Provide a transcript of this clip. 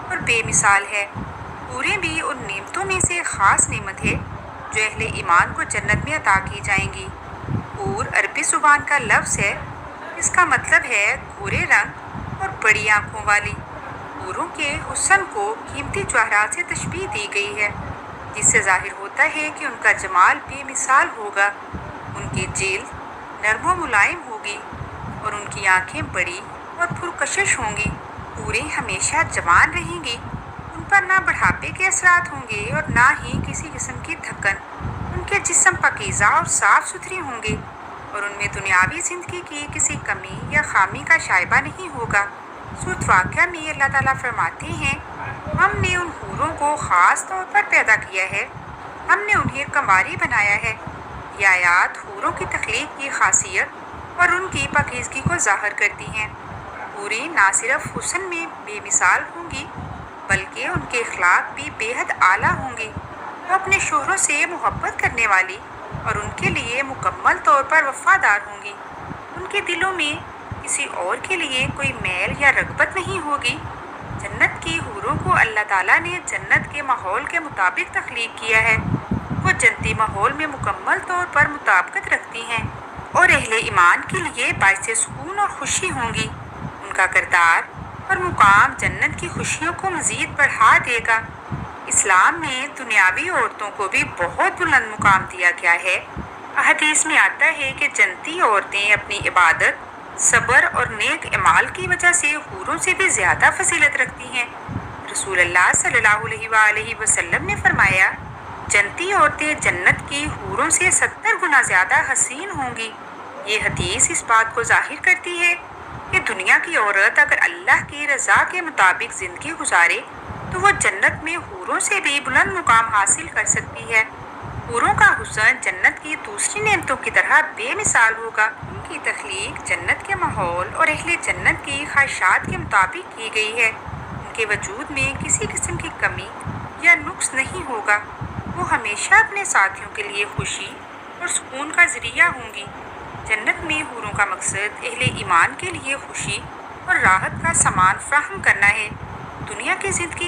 اور بے مثال ہے۔ حوریں بھی ان نعمتوں میں سے خاص نعمت ہے جو اہل ایمان کو جنت میں عطا کی جائیں گی۔ حور عربی زبان کا لفظ ہے، اس کا مطلب ہے گھورے رنگ اور بڑی آنکھوں والی۔ حوروں کے حسن کو قیمتی جواہرات سے تشبیہ دی گئی ہے، جس سے ظاہر ہوتا ہے کہ ان کا جمال بے مثال ہوگا۔ ان کی جلد نرم و ملائم ہوگی اور ان کی آنکھیں بڑی اور پرکشش ہوں گی۔ حوریں ہمیشہ جوان رہیں گی، ان پر نہ بڑھاپے کے اثرات ہوں گے اور نہ ہی کسی قسم کی تھکن۔ ان کے جسم پاکیزہ اور صاف ستھرے ہوں گے اور ان میں دنیاوی زندگی کی کسی کمی یا خامی کا شائبہ نہیں ہوگا۔ سورۃ واقعہ میں اللہ تعالیٰ فرماتے ہیں، ہم نے ان حوروں کو خاص طور پر پیدا کیا ہے، ہم نے انہیں کنواری بنایا ہے۔ یہ آیات حوروں کی تخلیق کی خاصیت اور ان کی پاکیزگی کو ظاہر کرتی ہیں۔ حوریں نہ صرف حسن میں بے مثال ہوں گی بلکہ ان کے اخلاق بھی بے حد اعلیٰ ہوں گے۔ وہ اپنے شوہروں سے محبت کرنے والی اور ان کے لیے مکمل طور پر وفادار ہوں گی۔ ان کے دلوں میں کسی اور کے لیے کوئی میل یا رغبت نہیں ہوگی۔ جنت کی حوروں کو اللہ تعالیٰ نے جنت کے ماحول کے مطابق تخلیق کیا ہے۔ وہ جنتی ماحول میں مکمل طور پر مطابقت رکھتی ہیں اور اہل ایمان کے لیے باعث سکون اور خوشی ہوں گی۔ ان کا کردار اور مقام جنت کی خوشیوں کو مزید بڑھا دے گا۔ اسلام میں دنیاوی عورتوں کو بھی بہت بلند مقام دیا گیا ہے۔ احادیث میں آتا ہے کہ جنتی عورتیں اپنی عبادت، صبر اور نیک اعمال کی وجہ سے حوروں سے بھی زیادہ فضیلت رکھتی ہیں۔ رسول اللہ صلی اللہ علیہ وآلہ وسلم نے فرمایا، جنتی عورتیں جنت کی حوروں سے 70 گنا زیادہ حسین ہوں گی۔ یہ حدیث اس بات کو ظاہر کرتی ہے کہ دنیا کی عورت اگر اللہ کی رضا کے مطابق زندگی گزارے تو وہ جنت میں حوروں سے بھی بلند مقام حاصل کر سکتی ہے۔ حوروں کا حسن جنت کی دوسری نعمتوں کی طرح بے مثال ہوگا۔ ان کی تخلیق جنت کے ماحول اور اہل جنت کی خواہشات کے مطابق کی گئی ہے۔ ان کے وجود میں کسی قسم کی کمی یا نقص نہیں ہوگا۔ وہ ہمیشہ اپنے ساتھیوں کے لیے خوشی اور سکون کا ذریعہ ہوں گی۔ جنت میں حوروں کا مقصد اہل ایمان کے لیے خوشی اور راحت کا سامان فراہم کرنا ہے۔ دنیا کی زندگی